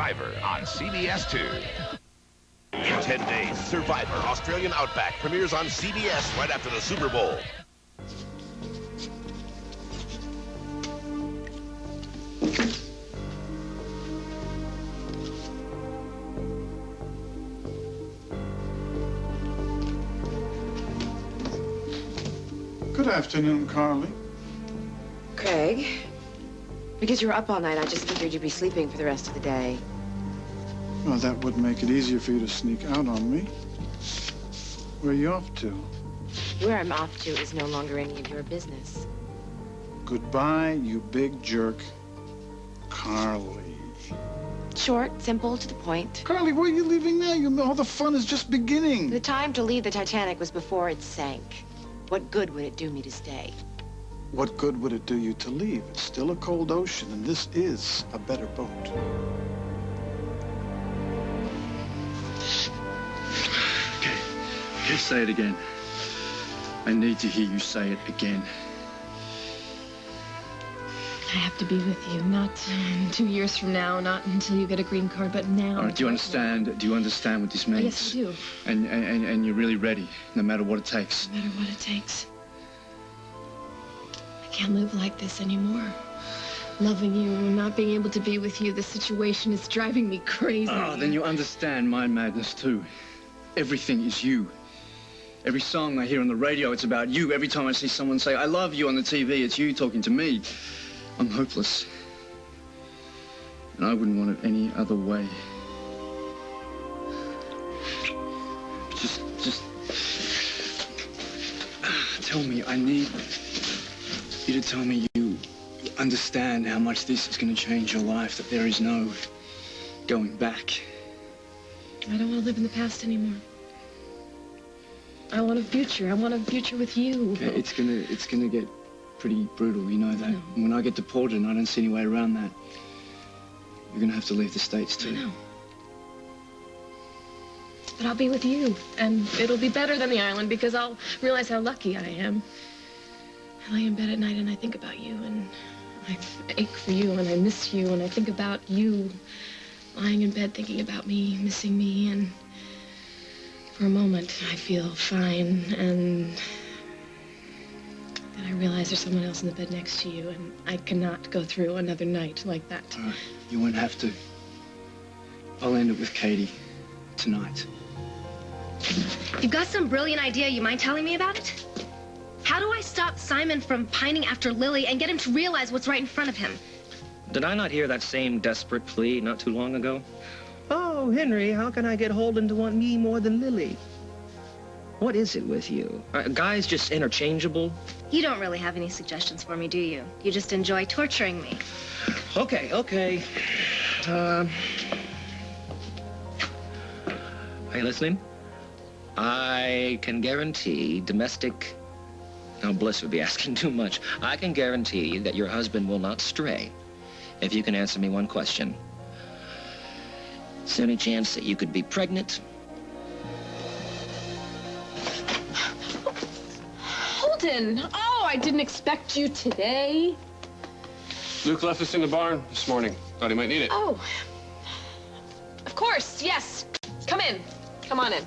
Survivor on CBS 2. In 10 days, Survivor Australian Outback premieres on CBS right after the Super Bowl. Good afternoon, Carly. Craig, because you were up all night, I just figured you'd be sleeping for the rest of the day. Well, that would make it easier for you to sneak out on me. Where are you off to? Where I'm off to is no longer any of your business. Goodbye, you big jerk. Carly. Short, simple, to the point. Carly, where are you leaving now? All the fun is just beginning. The time to leave the Titanic was before it sank. What good would it do me to stay? What good would it do you to leave? It's still a cold ocean, and this is a better boat. Okay, just say it again. I need to hear you say it again. I have to be with you, not 2 years from now, not until you get a green card, but now. All right, do you understand? Do you understand what this means? Yes, I do. And you're really ready, no matter what it takes. No matter what it takes. I can't live like this anymore. Loving you, not being able to be with you, the situation is driving me crazy. Oh, then you understand my madness, too. Everything is you. Every song I hear on the radio, it's about you. Every time I see someone say, I love you on the TV, it's you talking to me. I'm hopeless. And I wouldn't want it any other way. Just tell me, I need you to tell me you understand how much this is going to change your life, that there is no going back. I don't want to live in the past anymore. I want a future. I want a future with you. Okay, it's gonna get pretty brutal, you know that. And when I get deported and I don't see any way around that, you're gonna have to leave the States too. I know. But I'll be with you, and it'll be better than the island because I'll realize how lucky I am. I lay in bed at night and I think about you, and I ache for you, and I miss you, and I think about you lying in bed thinking about me, missing me, and for a moment I feel fine, and then I realize there's someone else in the bed next to you, and I cannot go through another night like that. You won't have to. I'll end it with Katie tonight. You've got some brilliant idea. You mind telling me about it? How do I stop Simon from pining after Lily and get him to realize what's right in front of him? Did I not hear that same desperate plea not too long ago? Oh, Henry, how can I get Holden to want me more than Lily? What is it with you? Are guys just interchangeable? You don't really have any suggestions for me, do you? You just enjoy torturing me. Okay. Are you listening? I can guarantee domestic... Now, Bliss would be asking too much. I can guarantee that your husband will not stray if you can answer me one question. Is there any chance that you could be pregnant? Holden! Oh, I didn't expect you today. Luke left us in the barn this morning. Thought he might need it. Oh. Of course, yes. Come in. Come on in.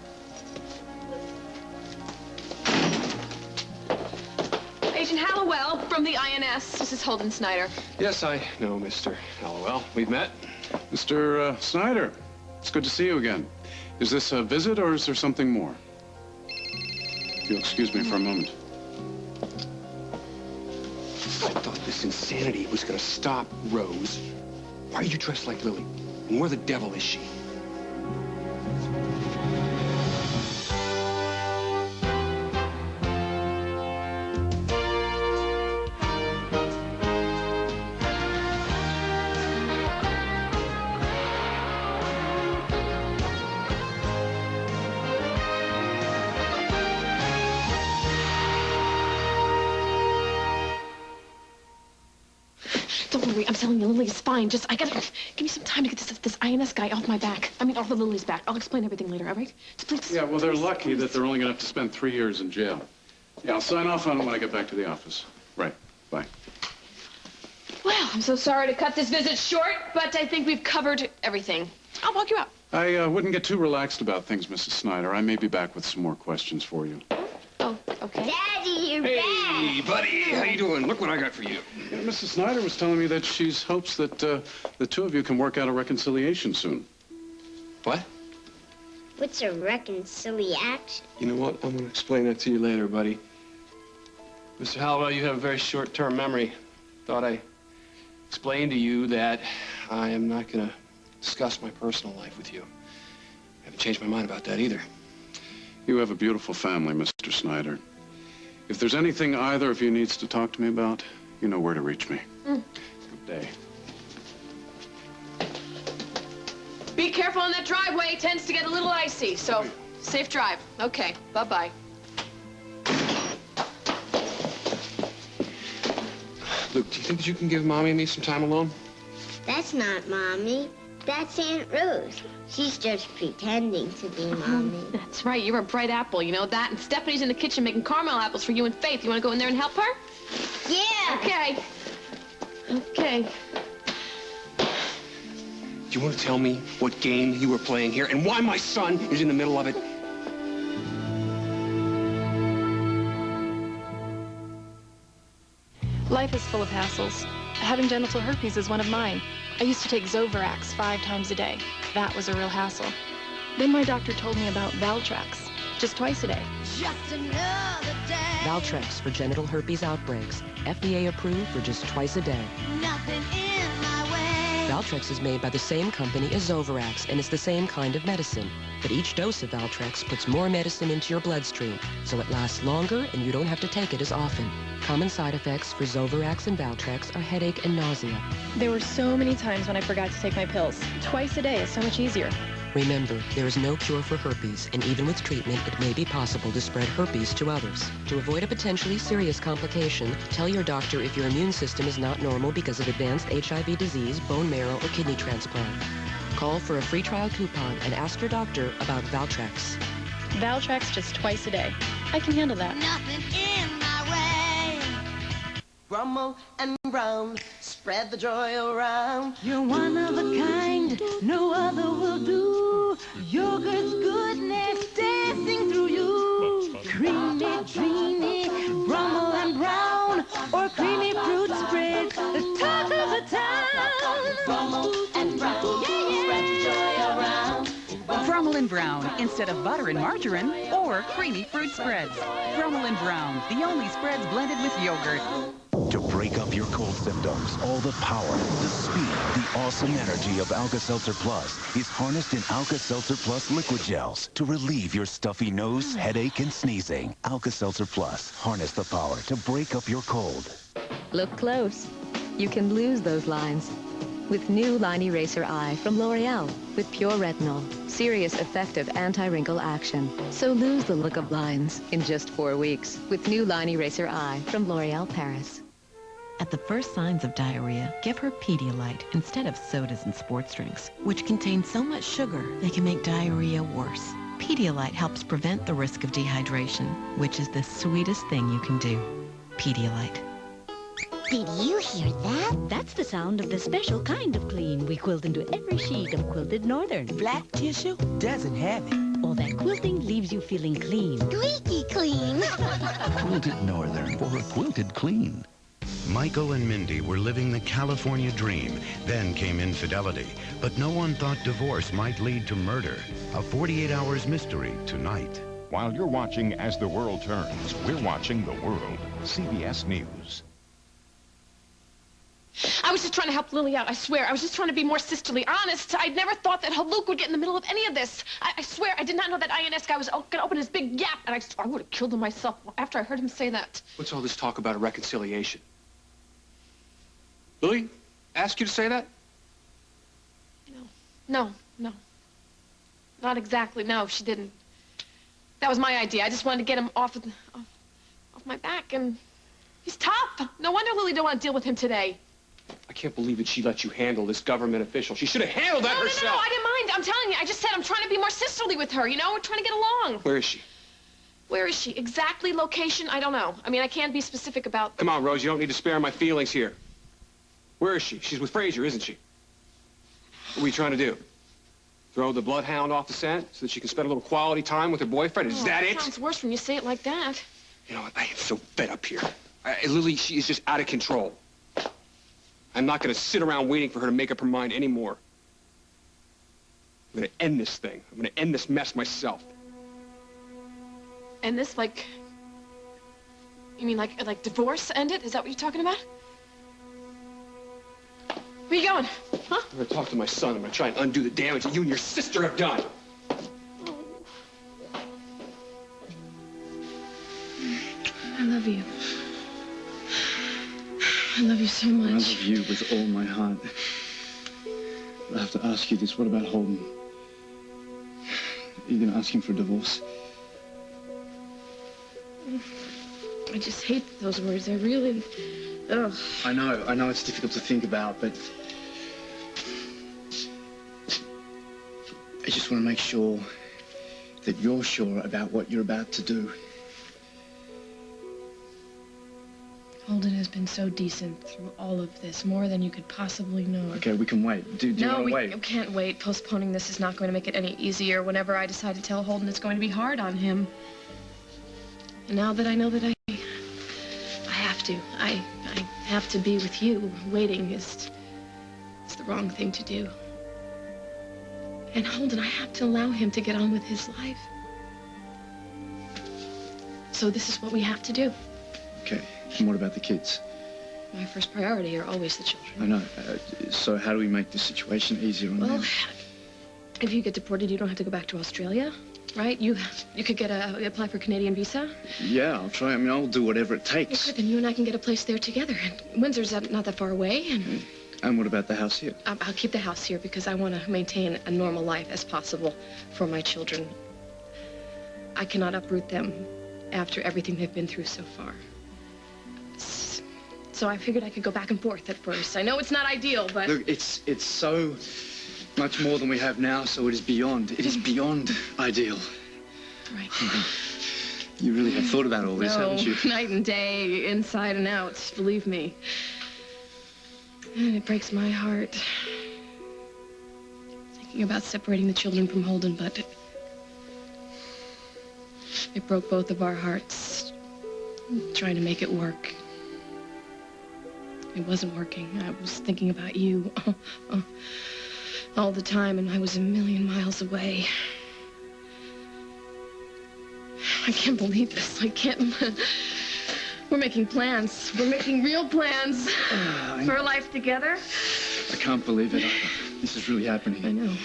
Agent Hallowell from the INS. This is Holden Snyder. Yes, I know, Mr. Hallowell. We've met. Mr. Snyder, it's good to see you again. Is this a visit or is there something more? If you'll excuse me for a moment. I thought this insanity was going to stop Rose. Why are you dressed like Lily? And where the devil is she? Don't worry, I'm telling you, Lily's fine. Just, I gotta give me some time to get this INS guy off my back. I mean, off of Lily's back. I'll explain everything later, all right? Just please. Yeah, well, they're lucky that they're only going to have to spend 3 years in jail. Yeah, I'll sign off on it when I get back to the office. Right. Bye. Well, I'm so sorry to cut this visit short, but I think we've covered everything. I'll walk you out. I wouldn't get too relaxed about things, Mrs. Snyder. I may be back with some more questions for you. Oh, okay. Daddy, you're Hey, back. buddy. How you doing? Look what I got for you. Yeah, Mrs. Snyder was telling me that she hopes that the two of you can work out a reconciliation soon. What? What's a reconciliation? You know what? I'm going to explain that to you later, buddy. Mr. Hallowell, you have a very short-term memory. Thought I explained to you that I am not going to discuss my personal life with you. I haven't changed my mind about that either. You have a beautiful family, Mr. Snyder. If there's anything either of you needs to talk to me about, you know where to reach me. Good day. Be careful on that driveway. It tends to get a little icy, so safe drive. Okay, bye-bye. Luke, do you think that you can give Mommy and me some time alone? That's not Mommy. That's Aunt Rose. She's just pretending to be Mommy. That's right. You're a bright apple. You know that? And Stephanie's in the kitchen making caramel apples for you and Faith. You want to go in there and help her? Yeah. Okay. Okay. Do you want to tell me what game you were playing here and why my son is in the middle of it? Life is full of hassles. Having genital herpes is one of mine. I used to take Zovirax 5 times a day. That was a real hassle. Then my doctor told me about Valtrex, just twice a day. Just another day. Valtrex for genital herpes outbreaks. FDA approved for just twice a day. Nothing in my way. Valtrex is made by the same company as Zovirax, and it's the same kind of medicine. But each dose of Valtrex puts more medicine into your bloodstream, so it lasts longer and you don't have to take it as often. Common side effects for Zovirax and Valtrex are headache and nausea. There were so many times when I forgot to take my pills. Twice a day is so much easier. Remember, there is no cure for herpes, and even with treatment, it may be possible to spread herpes to others. To avoid a potentially serious complication, tell your doctor if your immune system is not normal because of advanced HIV disease, bone marrow, or kidney transplant. Call for a free trial coupon and ask your doctor about Valtrex. Valtrex just twice a day. I can handle that. Nothing in my way. Brummel and Brown, spread the joy around. You're one of a kind, no other will do. Yogurt's goodness dancing through you. Creamy, dreamy, Brummel and Brown, or creamy fruit spread, the talk of the town. Brummel and Brown, spread the joy around. Brummel and Brown, instead of butter and margarine or creamy fruit spreads. Brummel and Brown, the only spreads blended with yogurt. To break up your cold symptoms, all the power, the speed, the awesome energy of Alka-Seltzer Plus is harnessed in Alka-Seltzer Plus liquid gels to relieve your stuffy nose, headache, and sneezing. Alka-Seltzer Plus, harness the power to break up your cold. Look close. You can lose those lines. With new Line Eraser Eye from L'Oreal with pure retinol. Serious, effective anti-wrinkle action. So lose the look of lines in just 4 weeks with new Line Eraser Eye from L'Oreal Paris. At the first signs of diarrhea, give her Pedialyte instead of sodas and sports drinks, which contain so much sugar they can make diarrhea worse. Pedialyte helps prevent the risk of dehydration, which is the sweetest thing you can do. Pedialyte. Did you hear that? That's the sound of the special kind of clean we quilt into every sheet of Quilted Northern. Black tissue doesn't have it. All that quilting leaves you feeling clean. Squeaky clean. Quilted Northern for a quilted clean. Michael and Mindy were living the California dream. Then came infidelity. But no one thought divorce might lead to murder. A 48 Hours mystery tonight. While you're watching As the World Turns, we're watching The World. CBS News. I was just trying to help Lily out, I swear. I was just trying to be more sisterly. Honest, I'd never thought that Luke would get in the middle of any of this. I swear, I did not know that INS guy was going to open his big yap, and I would have killed him myself after I heard him say that. What's all this talk about a reconciliation? Lily, ask you to say that? No. Not exactly, no, she didn't. That was my idea. I just wanted to get him off my back, and he's tough. No wonder Lily didn't want to deal with him today. I can't believe that she let you handle this government official. She should have handled that herself. No, I didn't mind. I'm telling you, I just said I'm trying to be more sisterly with her, you know? We're trying to get along. Where is she? Where is she? Exactly location, I don't know. I mean, I can't be specific about... Come on, Rose, you don't need to spare my feelings here. Where is she? She's with Frazier, isn't she? What are you trying to do? Throw the bloodhound off the scent so that she can spend a little quality time with her boyfriend? Is that it? Sounds worse when you say it like that. You know what? I am so fed up here. Lily, she is just out of control. I'm not going to sit around waiting for her to make up her mind anymore. I'm going to end this thing. I'm going to end this mess myself. And this, like... You mean like divorce ended? Is that what you're talking about? Where you going? Huh? I'm going to talk to my son. I'm going to try and undo the damage that you and your sister have done. I love you. I love you so much. I love you with all my heart. I have to ask you this. What about Holden? Are you going to ask him for a divorce? I just hate those words. I really... Ugh. I know it's difficult to think about, but... I just want to make sure that you're sure about what you're about to do. Holden has been so decent through all of this, more than you could possibly know. Okay, we can wait. Do you want to wait? No, we can't wait. Postponing this is not going to make it any easier. Whenever I decide to tell Holden, it's going to be hard on him. And now that I know that I have to. I have to be with you. Waiting is the wrong thing to do. And Holden, I have to allow him to get on with his life. So this is what we have to do. Okay, and what about the kids? My first priority are always the children. I know. So how do we make this situation easier on them? Well, if you get deported, you don't have to go back to Australia, right? You could apply for a Canadian visa. Yeah, I'll try. I mean, I'll do whatever it takes. Good, then you and I can get a place there together. And Windsor's not that far away, And what about the house here? I'll keep the house here because I want to maintain a normal life as possible for my children. I cannot uproot them after everything they've been through so far. So I figured I could go back and forth at first. I know it's not ideal, but... Look, it's so much more than we have now, so it is beyond. It is beyond ideal. Right. You really have thought about all this, haven't you? Night and day, inside and out, believe me. And it breaks my heart. Thinking about separating the children from Holden, but it broke both of our hearts. Trying to make it work. It wasn't working. I was thinking about you all the time, and I was a million miles away. I can't believe this. I can't... We're making plans. We're making real plans for a life together. I can't believe it. This is really happening. I know.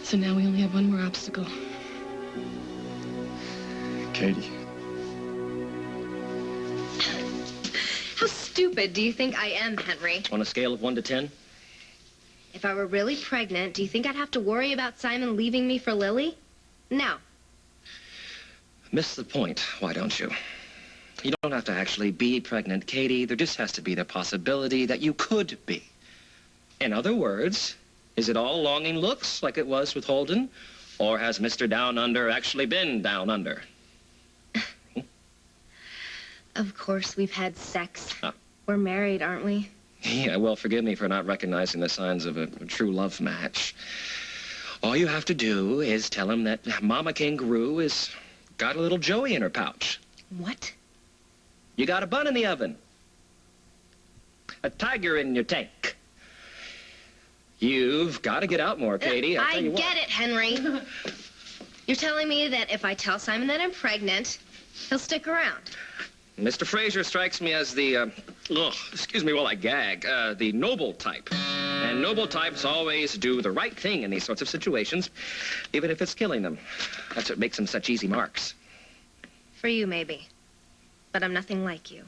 So now we only have one more obstacle. Katie. How stupid do you think I am, Henry? On a scale of 1 to 10? If I were really pregnant, do you think I'd have to worry about Simon leaving me for Lily? No. Miss the point, why don't you? You don't have to actually be pregnant, Katie. There just has to be the possibility that you could be. In other words, is it all longing looks like it was with Holden? Or has Mr. Down Under actually been down under? Of course, we've had sex. Huh. We're married, aren't we? Yeah, well, forgive me for not recognizing the signs of a true love match. All you have to do is tell him that Mama Kangaroo has got a little Joey in her pouch. What? You got a bun in the oven. A tiger in your tank. You've got to get out more, Katie. I get it, Henry. You're telling me that if I tell Simon that I'm pregnant, he'll stick around. Mr. Frazier strikes me as the, excuse me while I gag, the noble type. And noble types always do the right thing in these sorts of situations, even if it's killing them. That's what makes them such easy marks. For you, maybe. But I'm nothing like you.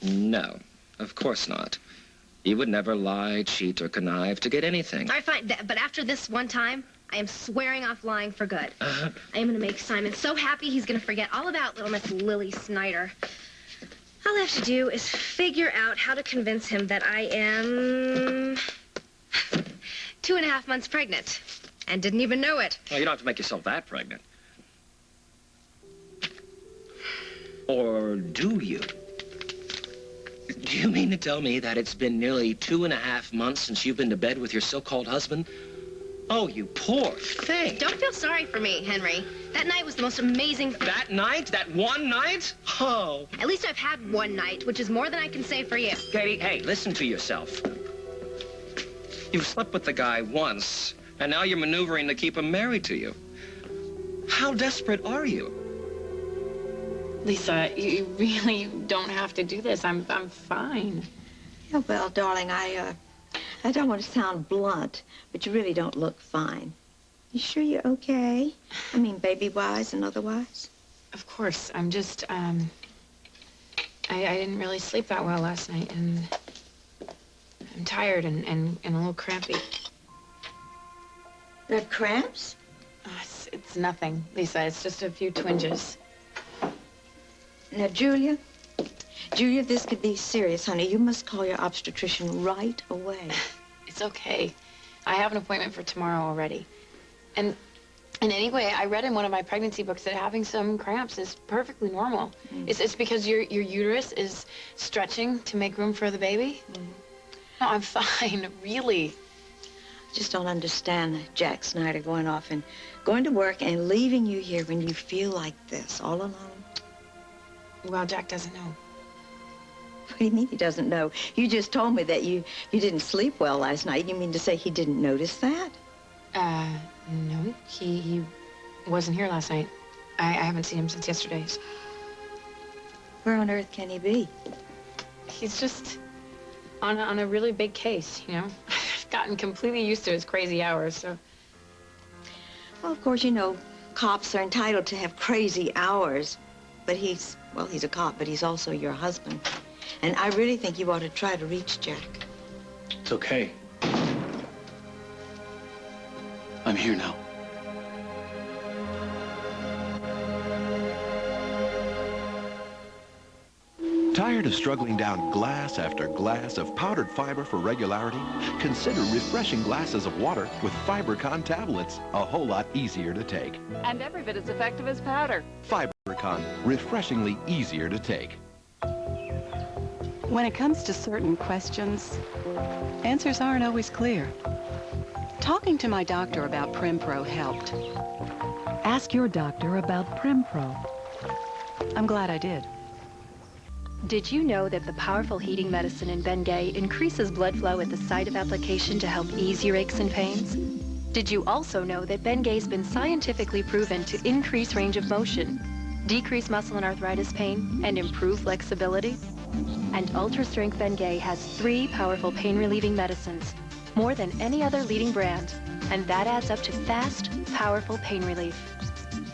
No, of course not. You would never lie, cheat, or connive to get anything. All right, fine. But after this one time, I am swearing off lying for good. I am going to make Simon so happy he's going to forget all about little Miss Lily Snyder. All I have to do is figure out how to convince him that I am 2.5 months pregnant and didn't even know it. Well, you don't have to make yourself that pregnant. Or do you? Do you mean to tell me that it's been nearly 2.5 months since you've been to bed with your so-called husband? Oh, you poor thing. Don't feel sorry for me, Henry. That night was the most amazing thing. That night? That one night? Oh. At least I've had one night, which is more than I can say for you. Katie, hey, listen to yourself. You've slept with the guy once, and now you're maneuvering to keep him married to you. How desperate are you? Lisa, you really don't have to do this. I'm fine. Yeah, well, darling, I don't want to sound blunt, but you really don't look fine. You sure you're okay? I mean, baby-wise and otherwise? Of course. I'm just, I didn't really sleep that well last night, and I'm tired and a little crampy. There are cramps? It's nothing, Lisa. It's just a few twinges. Now, Julia, this could be serious, honey. You must call your obstetrician right away. It's okay. I have an appointment for tomorrow already. And anyway, I read in one of my pregnancy books that having some cramps is perfectly normal. It's because your uterus is stretching to make room for the baby. No, I'm fine, really. I just don't understand Jack Snyder going off and going to work and leaving you here when you feel like this, all alone. Well, Jack doesn't know. What do you mean he doesn't know? You just told me that you didn't sleep well last night. You mean to say he didn't notice that? No. He wasn't here last night. I haven't seen him since yesterday. Where on earth can he be? He's just on a really big case, you know? I've gotten completely used to his crazy hours, so... Well, of course, you know, cops are entitled to have crazy hours. But he's a cop, but he's also your husband. And I really think you ought to try to reach Jack. It's okay. I'm here now. Tired of struggling down glass after glass of powdered fiber for regularity? Consider refreshing glasses of water with FiberCon tablets. A whole lot easier to take. And every bit as effective as powder. FiberCon, refreshingly easier to take. When it comes to certain questions, answers aren't always clear. Talking to my doctor about PrimPro helped. Ask your doctor about PrimPro. I'm glad I did. Did you know that the powerful heating medicine in Bengay increases blood flow at the site of application to help ease your aches and pains? Did you also know that Bengay's been scientifically proven to increase range of motion, decrease muscle and arthritis pain, and improve flexibility? And Ultra Strength Bengay has 3 powerful pain-relieving medicines, more than any other leading brand, and that adds up to fast, powerful pain relief.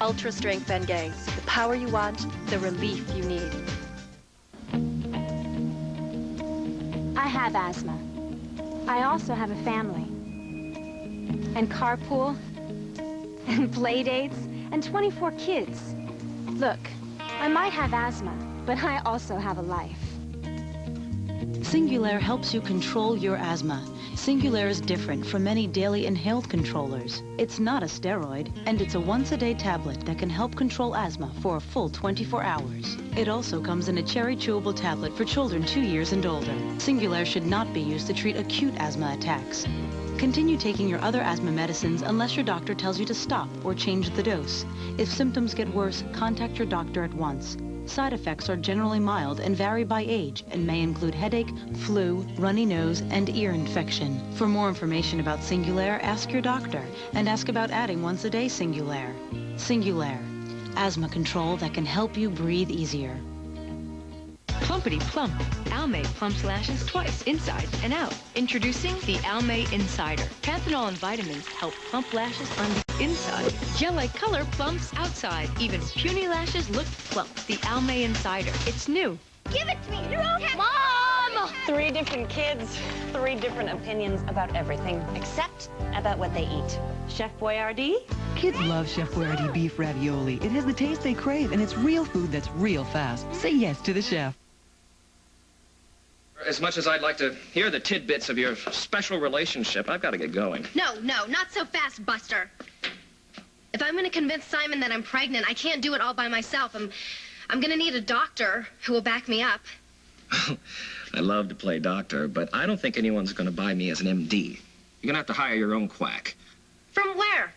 Ultra Strength Bengay, the power you want, the relief you need. I have asthma. I also have a family. And carpool, and play dates, and 24 kids. Look, I might have asthma, but I also have a life. Singulair helps you control your asthma. Singulair is different from many daily inhaled controllers. It's not a steroid, and it's a once-a-day tablet that can help control asthma for a full 24 hours. It also comes in a cherry chewable tablet for children 2 years and older. Singulair should not be used to treat acute asthma attacks. Continue taking your other asthma medicines unless your doctor tells you to stop or change the dose. If symptoms get worse, contact your doctor at once. Side effects are generally mild and vary by age and may include headache, flu, runny nose, and ear infection. For more information about Singulair, ask your doctor and ask about adding once-a-day Singulair. Singulair, asthma control that can help you breathe easier. Plumpity plump. Almay plumps lashes twice, inside and out. Introducing the Almay Insider. Panthenol and vitamins help plump lashes on the inside. Gel-like color plumps outside. Even puny lashes look plump. The Almay Insider. It's new. Give it to me! Mom! 3 different kids, 3 different opinions about everything, except about what they eat. Chef Boyardee? Kids love Chef Boyardee beef ravioli. It has the taste they crave, and it's real food that's real fast. Say yes to the chef. As much as I'd like to hear the tidbits of your special relationship, I've got to get going. No, not so fast, Buster. If I'm going to convince Simon that I'm pregnant, I can't do it all by myself. I'm going to need a doctor who will back me up. I love to play doctor, but I don't think anyone's going to buy me as an MD. You're going to have to hire your own quack. From where?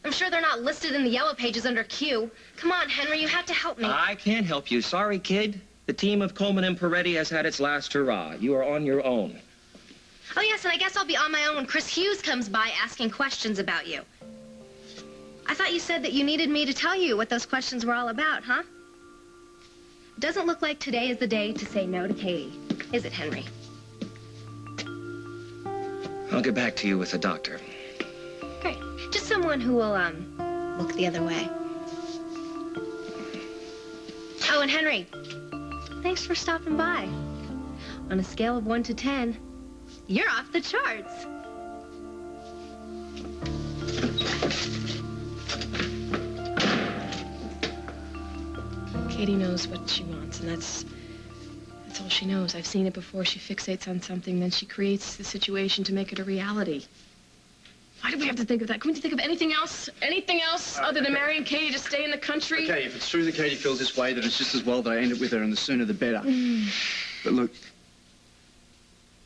I'm sure they're not listed in the yellow pages under Q. Come on, Henry, you have to help me. I can't help you. Sorry, kid. The team of Coleman and Peretti has had its last hurrah. You are on your own. Oh, yes, and I guess I'll be on my own when Chris Hughes comes by asking questions about you. I thought you said that you needed me to tell you what those questions were all about, huh? It doesn't look like today is the day to say no to Katie, is it, Henry? I'll get back to you with the doctor. Great. Just someone who will, look the other way. Oh, and Henry, thanks for stopping by. On a scale of 1 to 10, you're off the charts. Katie knows what she wants, and that's all she knows. I've seen it before. She fixates on something, then she creates the situation to make it a reality. Why do we have to think of that? Couldn't you think of anything else? Anything else other than marrying Katie to stay in the country? Okay, if it's true that Katie feels this way, then it's just as well that I end it with her, and the sooner the better. But look,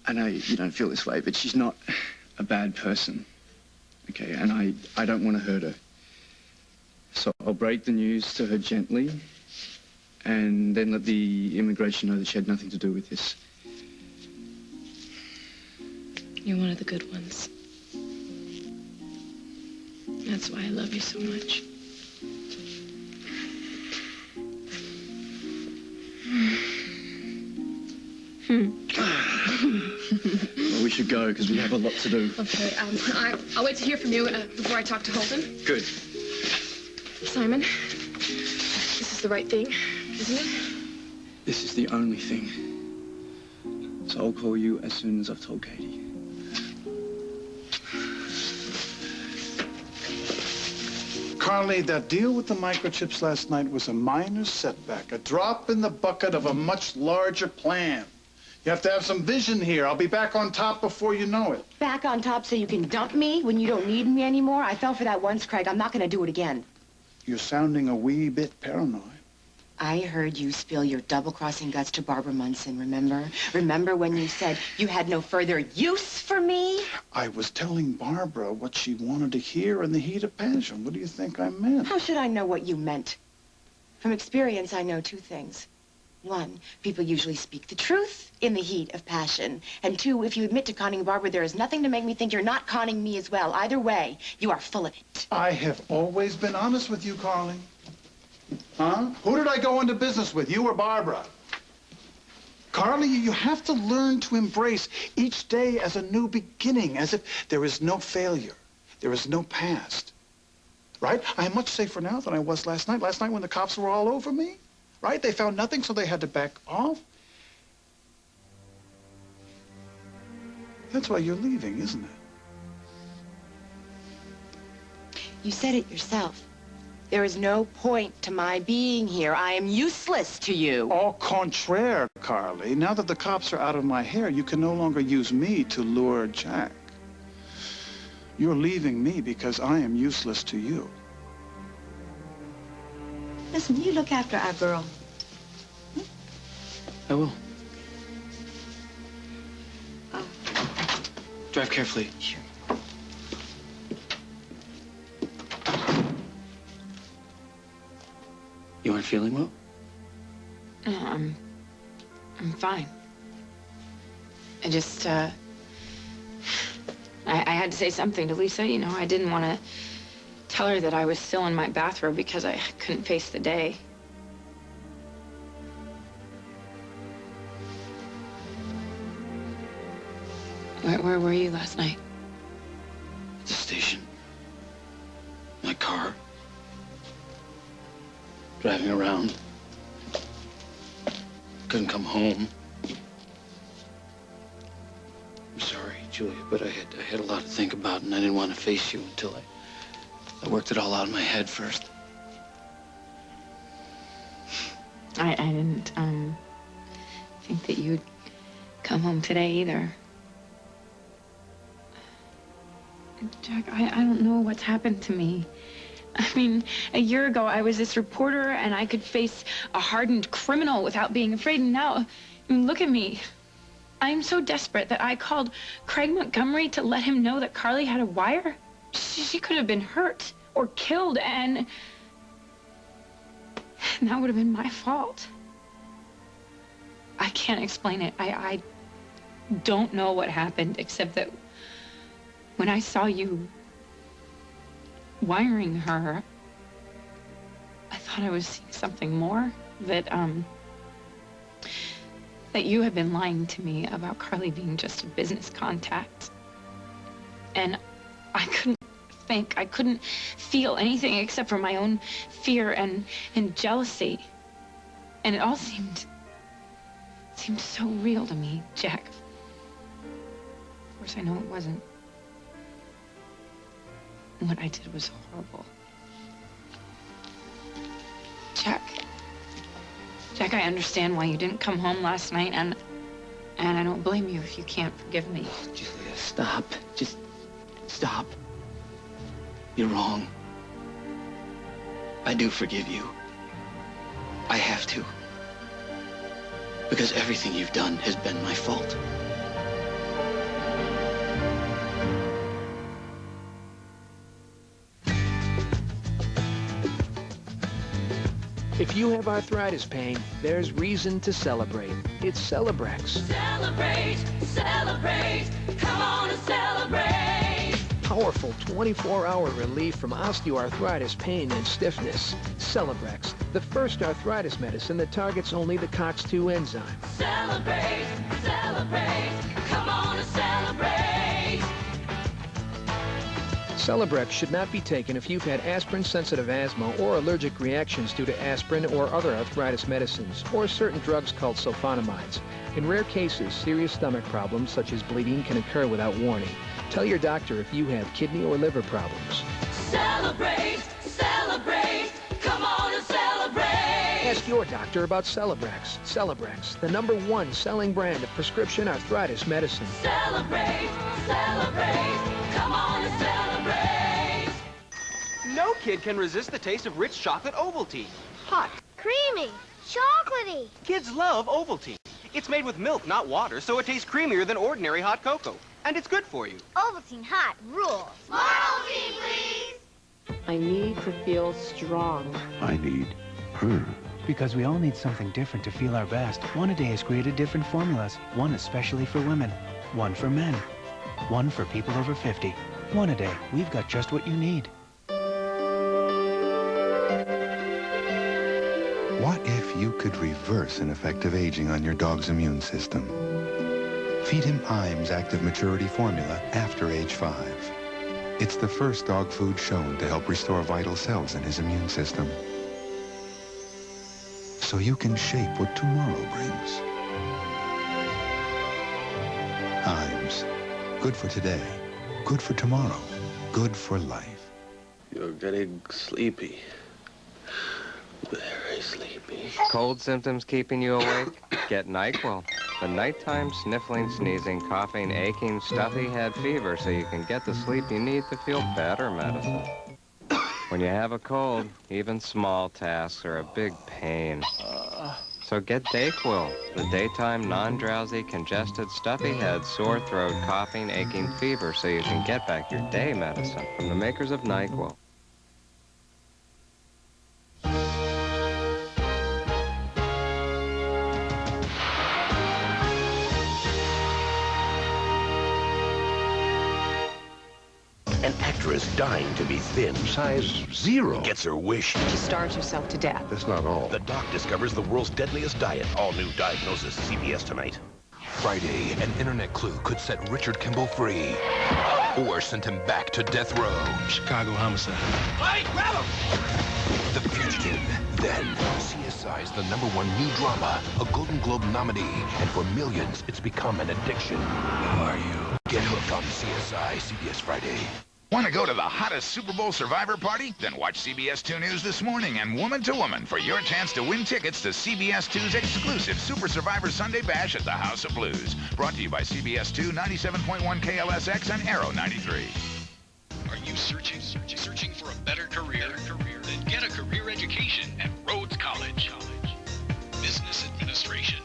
I know you don't feel this way, but she's not a bad person, okay? And I don't want to hurt her. So I'll break the news to her gently, and then let the immigration know that she had nothing to do with this. You're one of the good ones. That's why I love you so much. Well, we should go, because we have a lot to do. Okay, I'll wait to hear from you before I talk to Holden. Good. Simon, this is the right thing, isn't it? This is the only thing. So I'll call you as soon as I've told Katie. Carly, that deal with the microchips last night was a minor setback, a drop in the bucket of a much larger plan. You have to have some vision here. I'll be back on top before you know it. Back on top so you can dump me when you don't need me anymore? I fell for that once, Craig. I'm not going to do it again. You're sounding a wee bit paranoid. I heard you spill your double-crossing guts to Barbara Munson, remember? Remember when you said you had no further use for me? I was telling Barbara what she wanted to hear in the heat of passion. What do you think I meant? How should I know what you meant? From experience, I know two things. One, people usually speak the truth in the heat of passion. And two, if you admit to conning Barbara, there is nothing to make me think you're not conning me as well. Either way, you are full of it. I have always been honest with you, Carly. Huh? Who did I go into business with, you or Barbara? Carly, you have to learn to embrace each day as a new beginning, as if there is no failure, there is no past. Right? I am much safer now than I was last night. Last night when the cops were all over me, right? They found nothing, so they had to back off. That's why you're leaving, isn't it? You said it yourself. There is no point to my being here. I am useless to you. Au contraire, Carly. Now that the cops are out of my hair, you can no longer use me to lure Jack. You're leaving me because I am useless to you. Listen, you look after our girl. I will. Drive carefully. Sure. You aren't feeling well? No, I'm fine. I just, I had to say something to Lisa, you know. I didn't want to tell her that I was still in my bathrobe because I couldn't face the day. Where were you last night? At the station. My car. Driving around. Couldn't come home. I'm sorry, Julia, but I had a lot to think about, and I didn't want to face you until I worked it all out in my head first. I didn't, think that you'd come home today either. Jack, I don't know what's happened to me. I mean, a year ago, I was this reporter, and I could face a hardened criminal without being afraid. And now, I mean, look at me. I'm so desperate that I called Craig Montgomery to let him know that Carly had a wire. She could have been hurt or killed, and that would have been my fault. I can't explain it. I don't know what happened, except that when I saw you wiring her, I thought I was seeing something more, that you had been lying to me about Carly being just a business contact. And I couldn't think, I couldn't feel anything except for my own fear and jealousy. And it all seemed so real to me, Jack. Of course, I know it wasn't. What I did was horrible. Jack, I understand why you didn't come home last night, and I don't blame you if you can't forgive me. Julia, stop. Just stop. You're wrong. I do forgive you. I have to. Because everything you've done has been my fault. If you have arthritis pain, there's reason to celebrate. It's Celebrex. Celebrate, celebrate, come on and celebrate. Powerful 24-hour relief from osteoarthritis pain and stiffness. Celebrex, the first arthritis medicine that targets only the COX-2 enzyme. Celebrate, celebrate, come on and celebrate. Celebrex should not be taken if you've had aspirin-sensitive asthma or allergic reactions due to aspirin or other arthritis medicines, or certain drugs called sulfonamides. In rare cases, serious stomach problems such as bleeding can occur without warning. Tell your doctor if you have kidney or liver problems. Celebrate, celebrate, come on and celebrate. Ask your doctor about Celebrex. Celebrex, the #1 selling brand of prescription arthritis medicine. Celebrate, celebrate, come on and celebrate. No kid can resist the taste of rich chocolate Ovaltine. Hot. Creamy. Chocolatey. Kids love Ovaltine. It's made with milk, not water, so it tastes creamier than ordinary hot cocoa. And it's good for you. Ovaltine hot rules. More Ovaltine, please. I need to feel strong. I need her. Because we all need something different to feel our best. One-A-Day has created different formulas. One especially for women. One for men. One for people over 50. One-A-Day. We've got just what you need. What if you could reverse an effective aging on your dog's immune system? Feed him IAMS Active Maturity Formula after age 5. It's the first dog food shown to help restore vital cells in his immune system. So you can shape what tomorrow brings. IAMS. Good for today. Good for tomorrow. Good for life. You're getting sleepy. Very sleepy. Cold symptoms keeping you awake? Get NyQuil. The nighttime sniffling, sneezing, coughing, aching, stuffy head fever so you can get the sleep you need to feel better medicine. When you have a cold, even small tasks are a big pain. So get DayQuil, the daytime non-drowsy, congested, stuffy head, sore throat, coughing, aching, fever so you can get back your day medicine from the makers of NyQuil. An actress dying to be thin, size 0, gets her wish. She starves herself to death. That's not all. The doc discovers the world's deadliest diet. All new Diagnosis, CBS tonight. Friday, an internet clue could set Richard Kimball free. Or send him back to death row. Chicago homicide. Hey, grab him! The Fugitive. Then, CSI's the #1 new drama, a Golden Globe nominee, and for millions, it's become an addiction. Who are you? Get hooked on CSI, CBS Friday. Want to go to the hottest Super Bowl survivor party? Then watch CBS 2 News this morning and Woman to Woman for your chance to win tickets to CBS 2's exclusive Super Survivor Sunday Bash at the House of Blues. Brought to you by CBS 2, 97.1 KLSX and Arrow 93. Are you searching for a better career? Then get a career education at Rhodes College. Business Administration.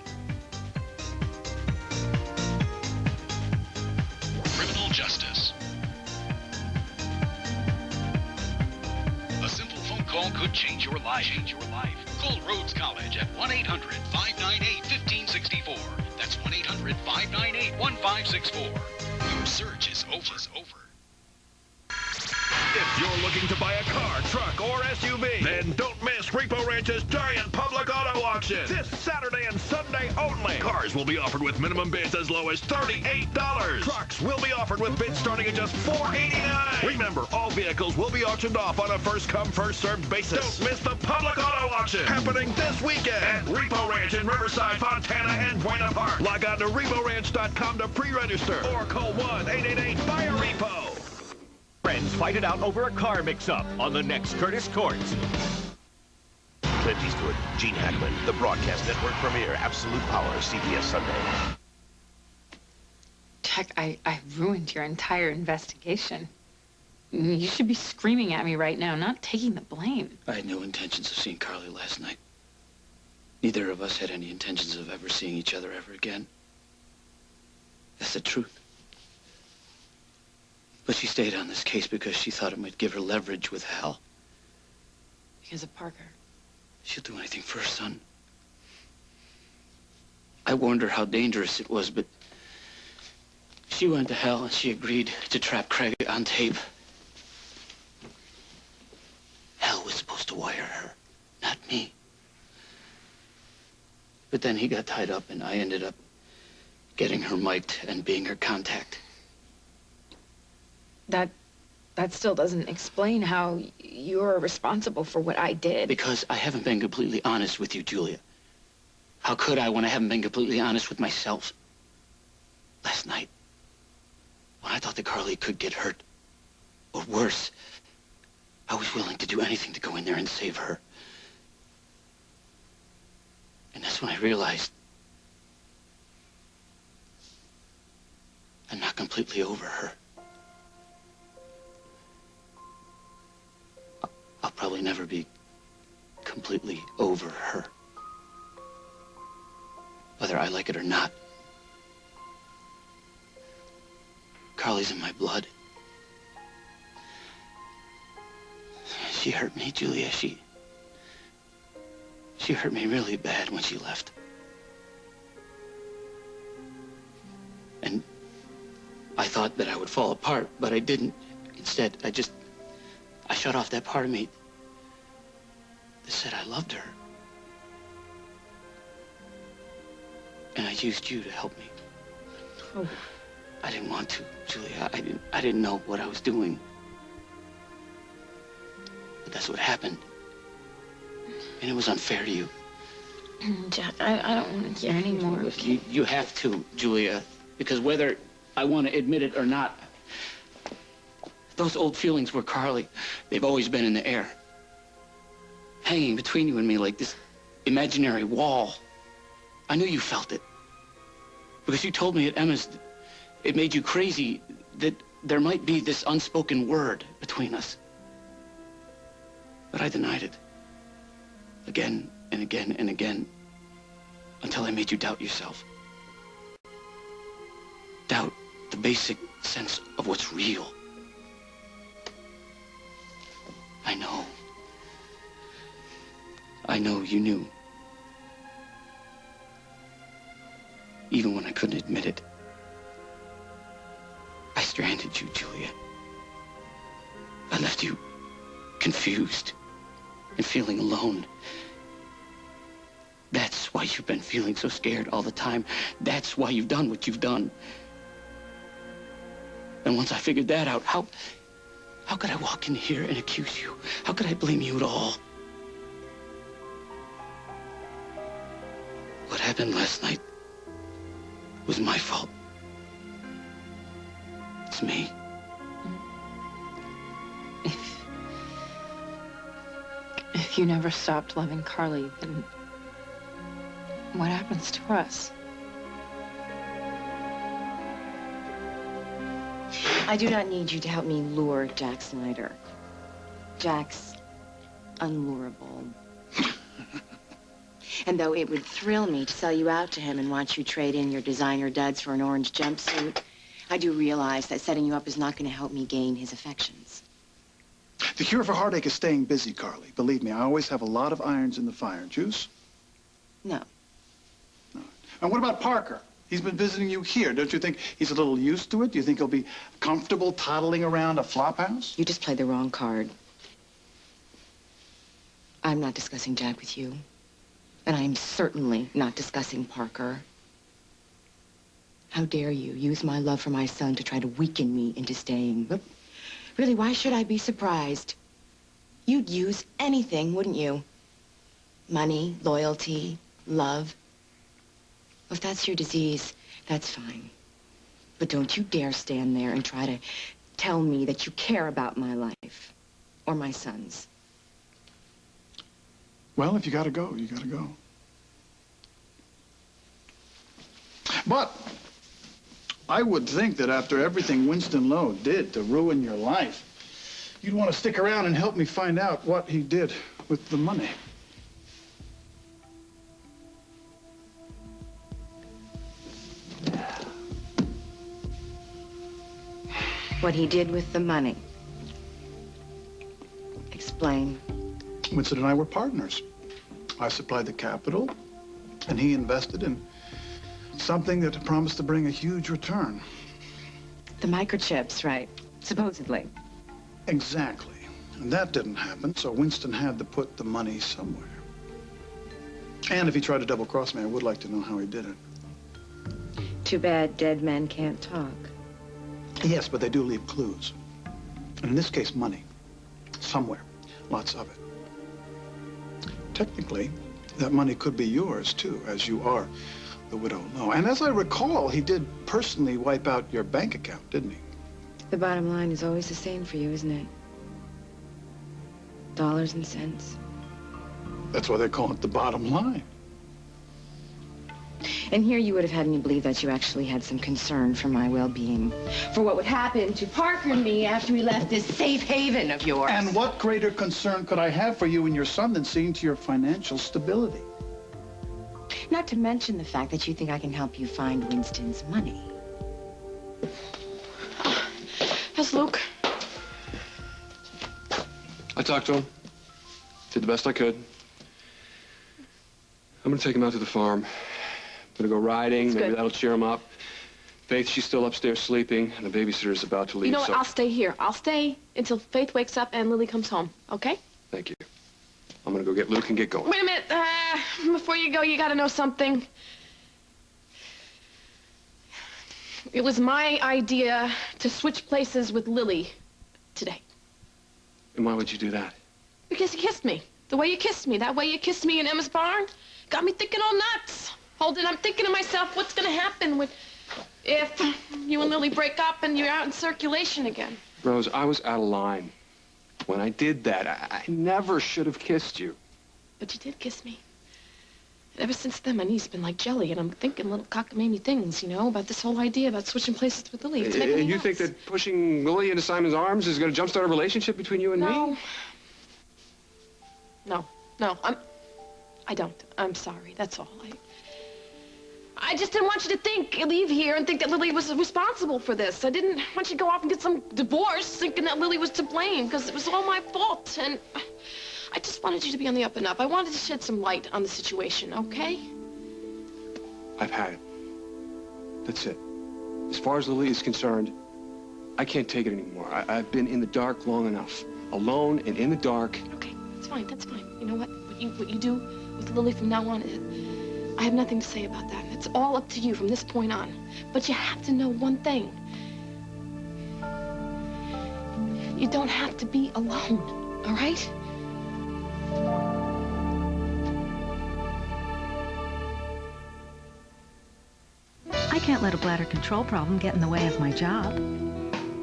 could change your life. Call Rhodes College at 1-800-598-1564. That's 1-800-598-1564. Your search is over. If you're looking to buy a car, truck, or SUV, then don't miss Repo Ranch's giant public auto auction. This Saturday and Sunday only. Cars will be offered with minimum bids as low as $38. Trucks will be offered with bids starting at just $489. Remember, all vehicles will be auctioned off on a first-come, first-served basis. Don't miss the public auto auction happening this weekend at Repo Ranch in Riverside, Fontana, and Buena Park. Log on to RepoRanch.com to pre-register or call 1-888-BUY-A-REPO. Friends fight it out over a car mix-up on the next Curtis Court. Clint Eastwood, Gene Hackman, the broadcast network premiere, Absolute Power, CBS Sunday. Jack, I ruined your entire investigation. You should be screaming at me right now, not taking the blame. I had no intentions of seeing Carly last night. Neither of us had any intentions of ever seeing each other ever again. That's the truth. But she stayed on this case because she thought it might give her leverage with Hal. Because of Parker. She'll do anything for her son. I warned her how dangerous it was, but she went to Hal and she agreed to trap Craig on tape. Hal was supposed to wire her, not me. But then he got tied up and I ended up getting her mic'd and being her contact. That still doesn't explain how you're responsible for what I did. Because I haven't been completely honest with you, Julia. How could I when I haven't been completely honest with myself? Last night, when I thought that Carly could get hurt, or worse, I was willing to do anything to go in there and save her. And that's when I realized I'm not completely over her. I'll probably never be completely over her. Whether I like it or not. Carly's in my blood. She hurt me, Julia. She hurt me really bad when she left. And I thought that I would fall apart, but I didn't. Instead, I shut off that part of me that said I loved her. And I used you to help me. Oh. I didn't want to, Julia. I didn't know what I was doing. But that's what happened. And it was unfair to you. Jack, I don't want to hear anymore. You have to, Julia. Because whether I want to admit it or not, those old feelings were Carly. They've always been in the air. Hanging between you and me like this imaginary wall. I knew you felt it. Because you told me at Emma's it made you crazy that there might be this unspoken word between us. But I denied it. Again and again and again. Until I made you doubt yourself. Doubt the basic sense of what's real. I know you knew. Even when I couldn't admit it. I stranded you, Julia. I left you confused and feeling alone. That's why you've been feeling so scared all the time. That's why you've done what you've done. And once I figured that out, how could I walk in here and accuse you? How could I blame you at all? What happened last night was my fault. It's me. If you never stopped loving Carly, then what happens to us? I do not need you to help me lure Jack Snyder. Jack's unlureable. And though it would thrill me to sell you out to him and watch you trade in your designer duds for an orange jumpsuit, I do realize that setting you up is not going to help me gain his affections. The cure for heartache is staying busy, Carly. Believe me, I always have a lot of irons in the fire. Juice? No. And what about Parker? He's been visiting you here. Don't you think he's a little used to it? Do you think he'll be comfortable toddling around a flop house? You just played the wrong card. I'm not discussing Jack with you. And I'm certainly not discussing Parker. How dare you use my love for my son to try to weaken me into staying? But really, why should I be surprised? You'd use anything, wouldn't you? Money, loyalty, love. If that's your disease, that's fine. But don't you dare stand there and try to tell me that you care about my life or my son's. Well, if you gotta go, you gotta go. But I would think that after everything Winston Lowe did to ruin your life, you'd want to stick around and help me find out what he did with the money. What he did with the money. Explain. Winston and I were partners. I supplied the capital, and he invested in something that promised to bring a huge return. The microchips, right? Supposedly. Exactly. And that didn't happen, so Winston had to put the money somewhere. And if he tried to double-cross me, I would like to know how he did it. Too bad dead men can't talk. Yes, but they do leave clues. And in this case, money. Somewhere. Lots of it. Technically, that money could be yours, too, as you are the widow Lowe. And as I recall, he did personally wipe out your bank account, didn't he? The bottom line is always the same for you, isn't it? Dollars and cents. That's why they call it the bottom line. And here you would have had me believe that you actually had some concern for my well-being. For what would happen to Parker and me after we left this safe haven of yours. And what greater concern could I have for you and your son than seeing to your financial stability? Not to mention the fact that you think I can help you find Winston's money. How's Luke? I talked to him. Did the best I could. I'm gonna take him out to the farm. I'm gonna go riding. That's maybe good. that'll cheer him up. Faith, she's still upstairs sleeping, and the babysitter's about to leave. You know what? So I'll stay here. I'll stay until Faith wakes up and Lily comes home, okay? thank you. I'm gonna go get Luke and get going. Wait a minute. Before you go, you gotta know something. It was my idea to switch places with Lily today. And why would you do that? Because you kissed me. The way you kissed me. That way you kissed me in Emma's barn got me thinking all nuts. Holden, I'm thinking to myself, what's gonna happen if you and Lily break up and you're out in circulation again? Rose, I was out of line. When I did that, I never should have kissed you. But you did kiss me. And ever since then, my knee's been like jelly, and I'm thinking little cockamamie things, you know, about this whole idea about switching places with Lily. It's making me And you nuts. think that pushing Lily into Simon's arms is gonna jumpstart a relationship between you and me? No, I don't. I'm sorry, that's all. I just didn't want you to leave here and think that Lily was responsible for this. I didn't want you to go off and get some divorce thinking that Lily was to blame, because it was all my fault, and I just wanted you to be on the up and up. I wanted to shed some light on the situation, okay? I've had it. That's it. As far as Lily is concerned, I can't take it anymore. I've been in the dark long enough. Alone and in the dark. Okay, that's fine. You know what? What you do with Lily from now on, I have nothing to say about that. It's all up to you from this point on. But you have to know one thing. You don't have to be alone, all right? I can't let a bladder control problem get in the way of my job.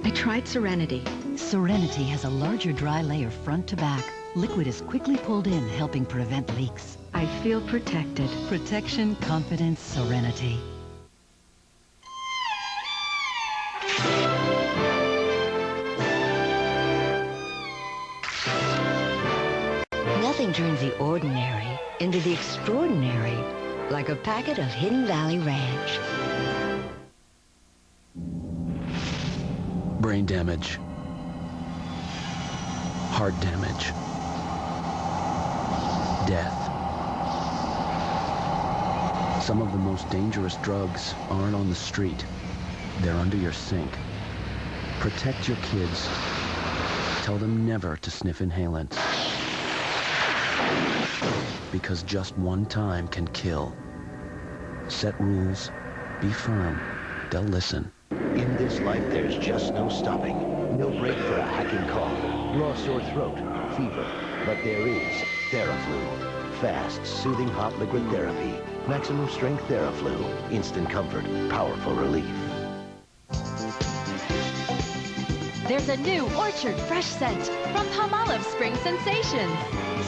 I tried Serenity. Serenity has a larger dry layer front to back. Liquid is quickly pulled in, helping prevent leaks. I feel protected. Protection, confidence, Serenity. Nothing turns the ordinary into the extraordinary, like a packet of Hidden Valley Ranch. Brain damage. heart damage, death. Some of the most dangerous drugs aren't on the street. They're under your sink. Protect your kids. Tell them never to sniff inhalants. Because just one time can kill. Set rules. Be firm. They'll listen. In this life, there's just no stopping. No break for a hacking cough, raw sore throat, fever. But there is Theraflu. Fast, soothing hot liquid therapy. Maximum strength Theraflu. Instant comfort. Powerful relief. There's a new Orchard fresh scent from Palmolive Spring Sensations.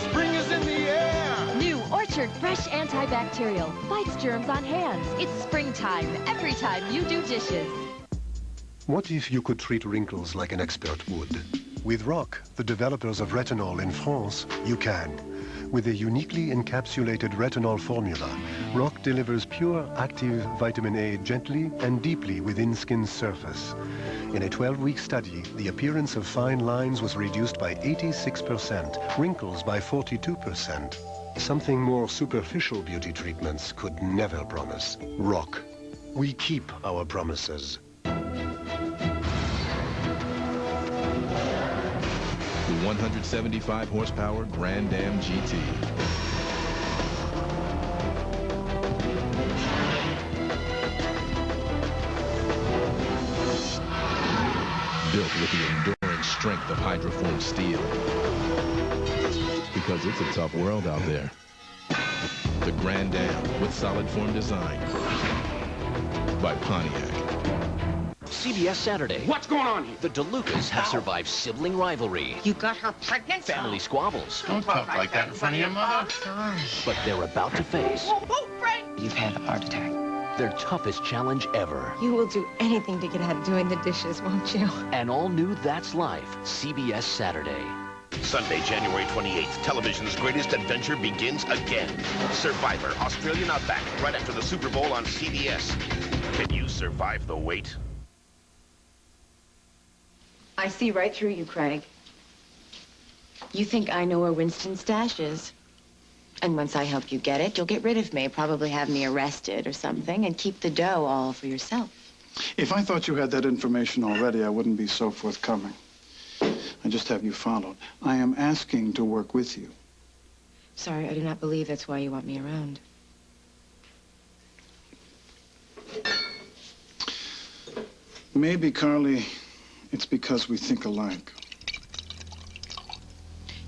Spring is in the air! New Orchard fresh antibacterial. Fights germs on hands. It's springtime every time you do dishes. What if you could treat wrinkles like an expert would? With ROC, the developers of retinol in France, you can. With a uniquely encapsulated retinol formula, ROC delivers pure, active vitamin A gently and deeply within skin's surface. In a 12-week study, the appearance of fine lines was reduced by 86%, wrinkles by 42%. Something more superficial beauty treatments could never promise. ROC. We keep our promises. The 175 horsepower Grand Am GT. Built with the enduring strength of hydroformed steel. Because it's a tough world out there. The Grand Am with solid form design by Pontiac. CBS Saturday. What's going on here? The DeLucas have survived sibling rivalry. You got her pregnant? Family squabbles. Don't talk like that in front of your mother. But they're about to face You've had a heart attack. their toughest challenge ever. You will do anything to get out of doing the dishes, won't you? An all-new That's Life, CBS Saturday. Sunday, January 28th, television's greatest adventure begins again. Survivor, Australian Outback, right after the Super Bowl on CBS. Can you survive the wait? I see right through you, Craig. You think I know where Winston's stash is. And once I help you get it, you'll get rid of me, probably have me arrested or something, and keep the dough all for yourself. If I thought you had that information already, I wouldn't be so forthcoming. I just have you followed. I am asking to work with you. Sorry, I do not believe that's why you want me around. Maybe, Carly, it's because we think alike.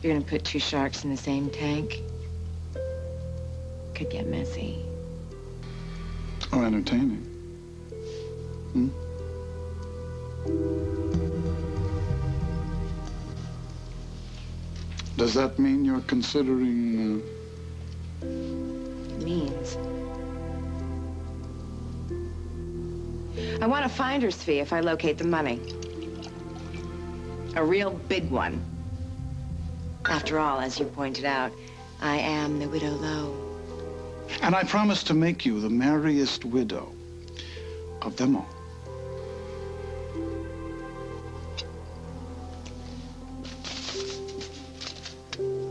You're gonna put two sharks in the same tank? Could get messy. Or entertaining. Hmm? Does that mean you're considering, It means. I want a finder's fee if I locate the money. A real big one. After all, as you pointed out, I am the Widow Lowe. And I promise to make you the merriest widow of them all.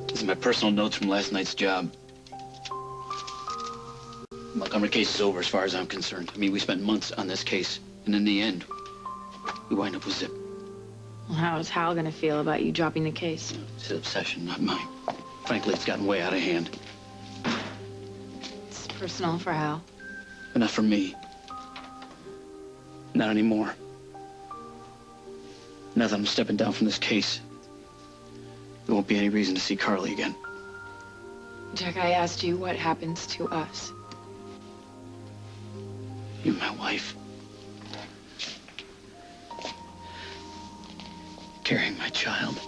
These are my personal notes from last night's job. Montgomery case is over as far as I'm concerned. I mean, we spent months on this case, and in the end, we wind up with Zip. Well, how is Hal gonna feel about you dropping the case? It's his obsession, not mine. Frankly, it's gotten way out of hand. It's personal for Hal. But not for me. Not anymore. Now that I'm stepping down from this case, there won't be any reason to see Carly again. Jack, I asked you what happens to us. You're my wife. Carrying my child.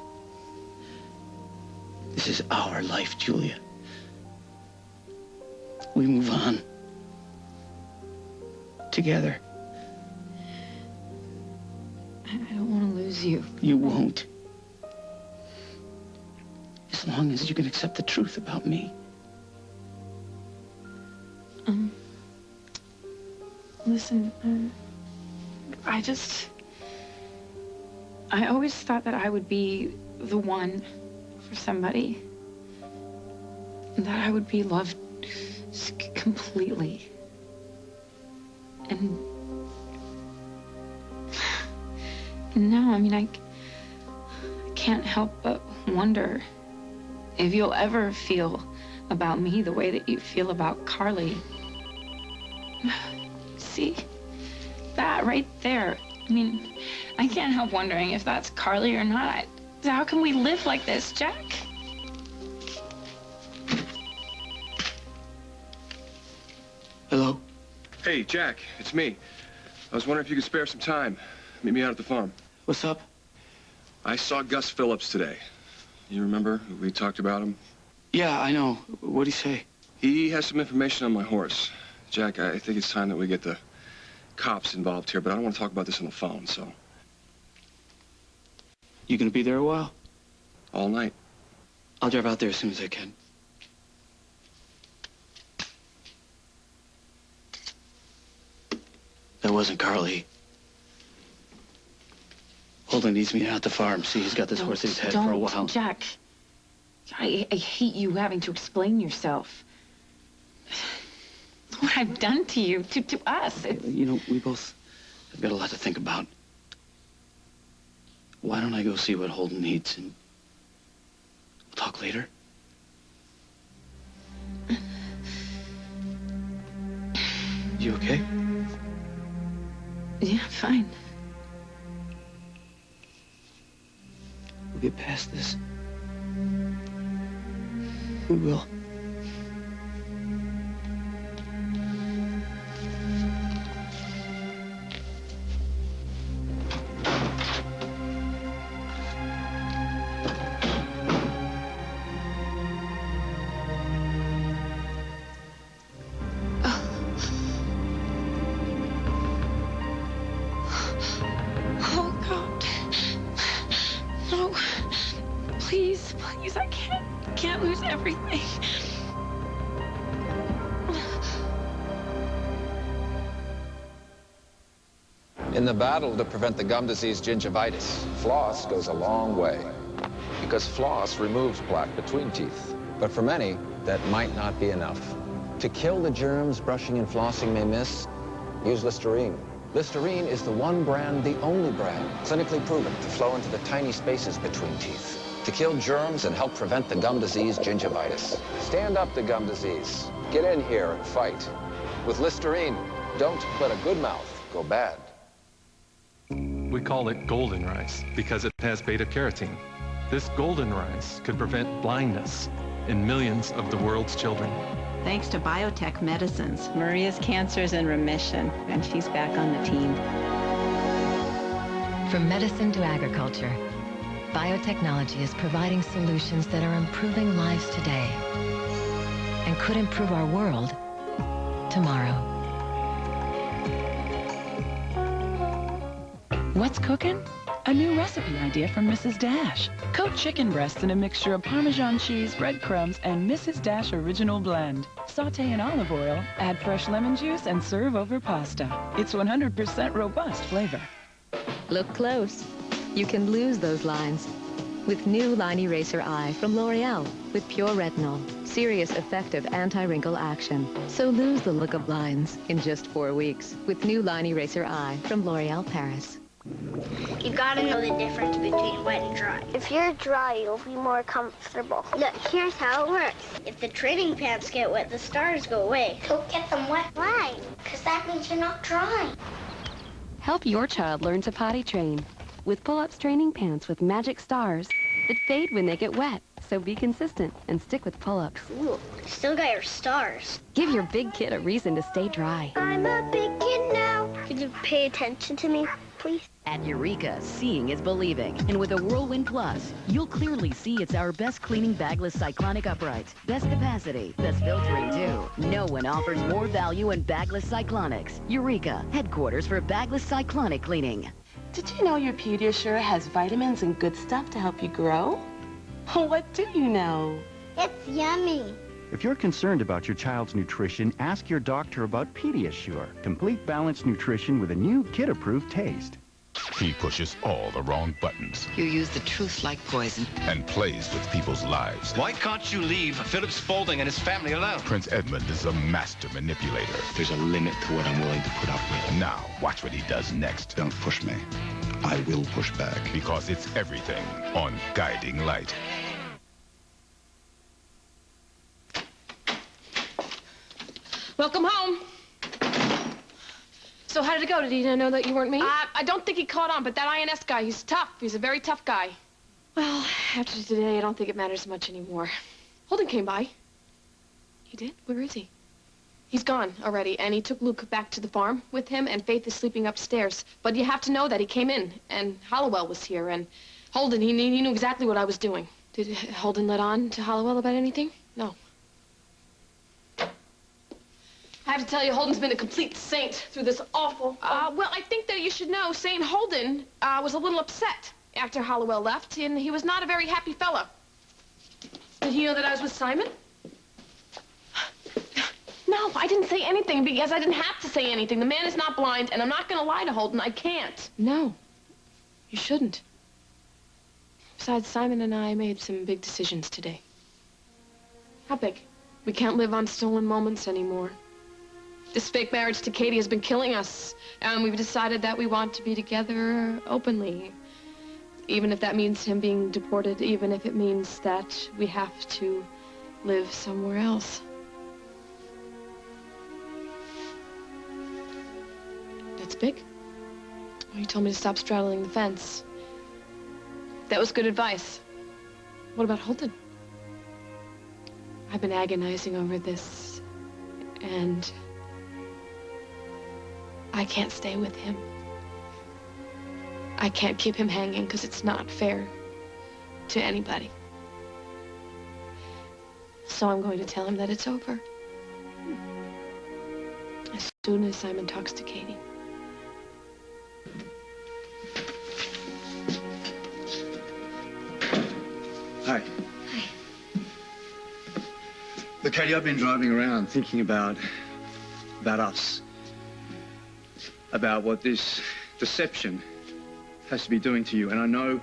This is our life, Julia. We move on. Together. I don't want to lose you. You won't. As long as you can accept the truth about me. Listen, I always thought that I would be the one for somebody. That I would be loved completely. And now, I mean, I can't help but wonder if you'll ever feel about me the way that you feel about Carly. See? That right there. I mean, I can't help wondering if that's Carly or not. How can we live like this, Jack? Hello? Hey, Jack, it's me. I was wondering if you could spare some time. Meet me out at the farm. What's up? I saw Gus Phillips today. You remember? We talked about him. Yeah, I know. What'd he say? He has some information on my horse. Jack, I think it's time that we get the cops involved here, but I don't want to talk about this on the phone, so... You gonna be there a while? All night. I'll drive out there as soon as I can. That wasn't Carly. Holden needs me out at the farm. See, he's got this horse in his head for a while. Jack. I hate you having to explain yourself. What I've done to you, to us. You know, we both have got a lot to think about. Why don't I go see what Holden needs and we'll talk later? You okay? Yeah, fine. We'll get past this. We will. Please, I can't lose everything. In the battle to prevent the gum disease gingivitis, floss goes a long way. Because floss removes plaque between teeth. But for many, that might not be enough. To kill the germs brushing and flossing may miss, use Listerine. Listerine is the one brand, the only brand, clinically proven to flow into the tiny spaces between teeth. To kill germs and help prevent the gum disease gingivitis. Stand up to gum disease. Get in here and fight. With Listerine, don't let a good mouth go bad. We call it golden rice because it has beta-carotene. This golden rice could prevent blindness in millions of the world's children. Thanks to biotech medicines, Maria's cancer is in remission, and she's back on the team. From medicine to agriculture, biotechnology is providing solutions that are improving lives today and could improve our world tomorrow. What's cooking? A new recipe idea from Mrs. Dash. Coat chicken breasts in a mixture of Parmesan cheese, breadcrumbs, and Mrs. Dash original blend. Sauté in olive oil, add fresh lemon juice, and serve over pasta. It's 100% robust flavor. Look close. You can lose those lines with new Line Eraser Eye from L'Oreal with pure retinol. Serious, effective anti-wrinkle action. So lose the look of lines in just 4 weeks with new Line Eraser Eye from L'Oreal Paris. You gotta know the difference between wet and dry. If you're dry, you'll be more comfortable. Look, here's how it works. If the training pants get wet, the stars go away. Don't get them wet. Why? Because that means you're not dry. Help your child learn to potty train with Pull-Ups training pants with magic stars that fade when they get wet. So be consistent and stick with Pull-Ups. Ooh, still got your stars. Give your big kid a reason to stay dry. I'm a big kid now. Could you pay attention to me, please? At Eureka, seeing is believing. And with a Whirlwind Plus, you'll clearly see it's our best cleaning bagless cyclonic uprights. Best capacity, best filtering too. No one offers more value in bagless cyclonics. Eureka, headquarters for bagless cyclonic cleaning. Did you know your Pediasure has vitamins and good stuff to help you grow? What do you know? It's yummy. If you're concerned about your child's nutrition, ask your doctor about Pediasure. Complete balanced nutrition with a new kid-approved taste. He pushes all the wrong buttons. You use the truth like poison. And plays with people's lives. Why can't you leave Philip Spaulding and his family alone? Prince Edmund is a master manipulator. There's a limit to what I'm willing to put up with. Now, watch what he does next. Don't push me. I will push back. Because it's everything on Guiding Light. Welcome home. So how did it go? Did he know that you weren't me? I don't think he caught on, but that INS guy, he's tough. He's a very tough guy. Well, after today, I don't think it matters much anymore. Holden came by. He did? Where is he? He's gone already, and he took Luke back to the farm with him, and Faith is sleeping upstairs. But you have to know that he came in, and Hollowell was here, and Holden, he knew exactly what I was doing. Did Holden let on to Hollowell about anything? No. I have to tell you, Holden's been a complete saint through this awful... well, I think that you should know Saint Holden was a little upset after Hollowell left, and he was not a very happy fellow. Did he know that I was with Simon? No, I didn't say anything because I didn't have to say anything. The man is not blind, and I'm not going to lie to Holden. I can't. No, you shouldn't. Besides, Simon and I made some big decisions today. How big? We can't live on stolen moments anymore. This fake marriage to Katie has been killing us, and we've decided that we want to be together openly. Even if that means him being deported, even if it means that we have to live somewhere else. That's big. Well, you told me to stop straddling the fence. That was good advice. What about Holden? I've been agonizing over this, and I can't stay with him. I can't keep him hanging because it's not fair to anybody. So I'm going to tell him that it's over. As soon as Simon talks to Katie. Hi. Hi. Look, Katie, I've been driving around thinking about us. About what this deception has to be doing to you. And I know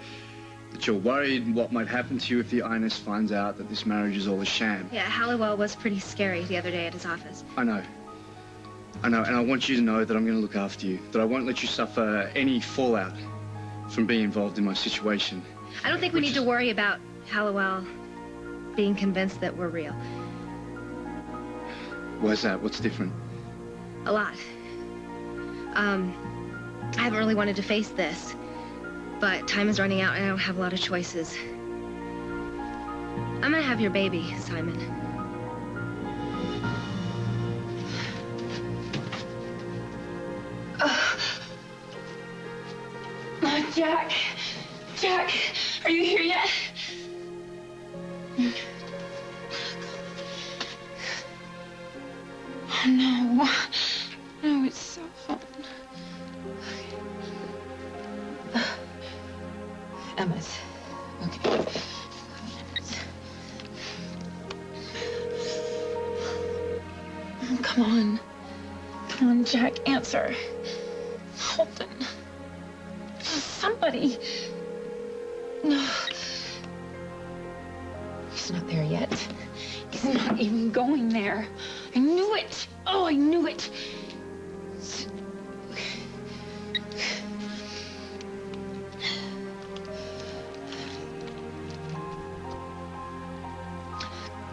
that you're worried what might happen to you if the INS finds out that this marriage is all a sham. Yeah, Halliwell was pretty scary the other day at his office. I know. And I want you to know that I'm going to look after you, that I won't let you suffer any fallout from being involved in my situation. I don't think we need to worry about Halliwell being convinced that we're real. Why's that? What's different? A lot. I haven't really wanted to face this, but time is running out and I don't have a lot of choices. I'm gonna have your baby, Simon. Jack! Jack! Are you here yet? Oh, no. No, it's so fun. Emma's. Okay. Oh, come on. Come on, Jack, answer. Holden. Somebody. No. He's not there yet. He's not even going there. I knew it. Oh, I knew it.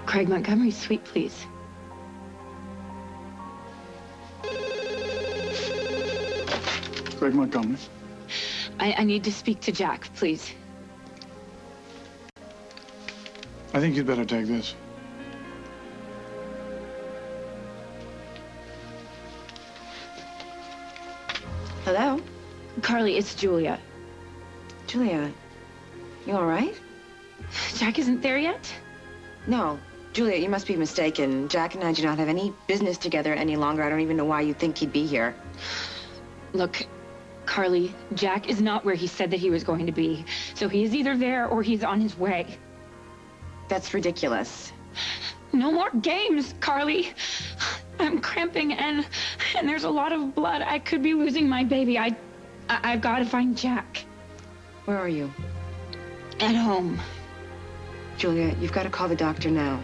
Craig Montgomery, suite, please. Craig Montgomery. I need to speak to Jack, please. I think you'd better take this. Hello? Carly, it's Julia. Julia, you all right? Jack isn't there yet? No. Julia, you must be mistaken. Jack and I do not have any business together any longer. I don't even know why you think he'd be here. Look, Carly, Jack is not where he said that he was going to be. So he is either there or he's on his way. That's ridiculous. No more games, Carly. I'm cramping and there's a lot of blood. I could be losing my baby. I I've got to find Jack. Where are you? At home. Julia, you've got to call the doctor now.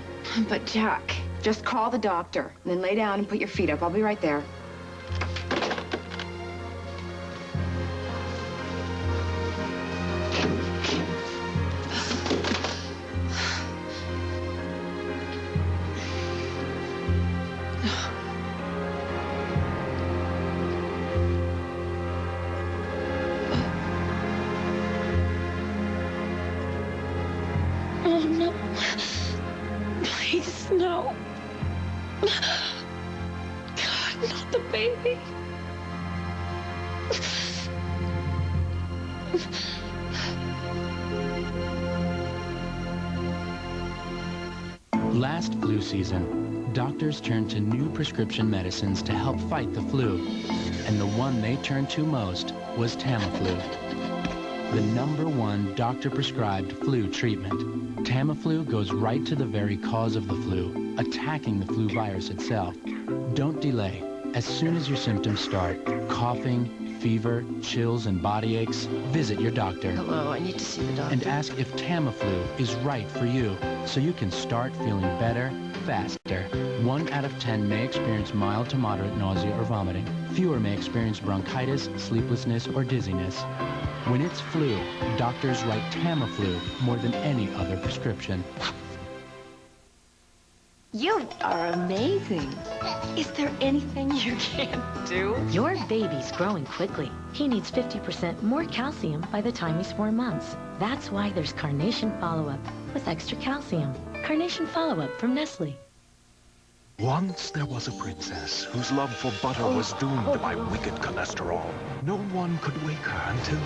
But Jack... Just call the doctor, and then lay down and put your feet up. I'll be right there. Oh, no. Please, no. God, not the baby. Last flu season, doctors turned to new prescription medicines to help fight the flu. And the one they turned to most was Tamiflu, the #1 doctor-prescribed flu treatment. Tamiflu goes right to the very cause of the flu, attacking the flu virus itself. Don't delay. As soon as your symptoms start, coughing, fever, chills, and body aches, visit your doctor. Hello, I need to see the doctor. And ask if Tamiflu is right for you, so you can start feeling better, faster. 1 out of 10 may experience mild to moderate nausea or vomiting. Fewer may experience bronchitis, sleeplessness, or dizziness. When it's flu, doctors write Tamiflu more than any other prescription. You are amazing. Is there anything you can't do? Your baby's growing quickly. He needs 50% more calcium by the time he's 4 months. That's why there's Carnation Follow-Up with extra calcium. Carnation Follow-Up from Nestle. Once there was a princess whose love for butter was doomed by wicked cholesterol. No one could wake her until...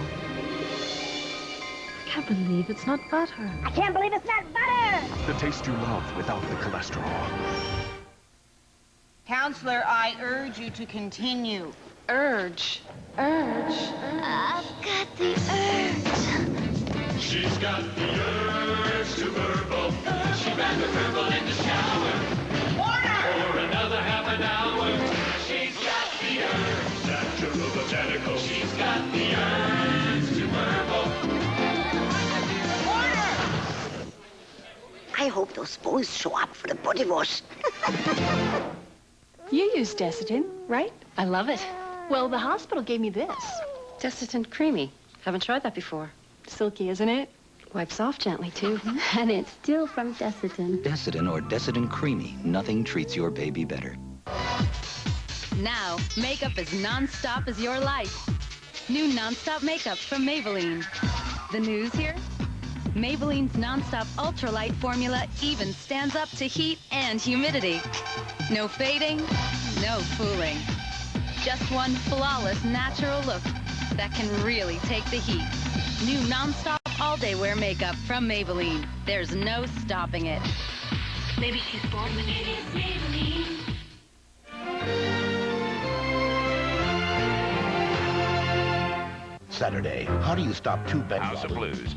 I can't believe it's not butter. I can't believe it's not butter! the taste you love without the cholesterol. Counselor, I urge you to continue. Urge. I've got the urge. She's got the urge to burble. She ran the purple in the shower. For another half an hour. She's got the urge. Natural botanical. She's got the urge to burble. I hope those boys show up for the body wash. You use Desitin, right? I love it. Well, the hospital gave me this. Desitin Creamy. Haven't tried that before. Silky, isn't it? Wipes off gently, too. And it's still from Desitin. Desitin or Desitin Creamy. Nothing treats your baby better. Now, makeup as non-stop as your life. New non-stop makeup from Maybelline. The news here? Maybelline's non-stop ultralight formula even stands up to heat and humidity. No fading, no fooling. Just one flawless natural look that can really take the heat. New non-stop all-day wear makeup from Maybelline. There's no stopping it. Maybe she's born with it. It is Maybelline. Saturday, how do you stop two bed House of Blues.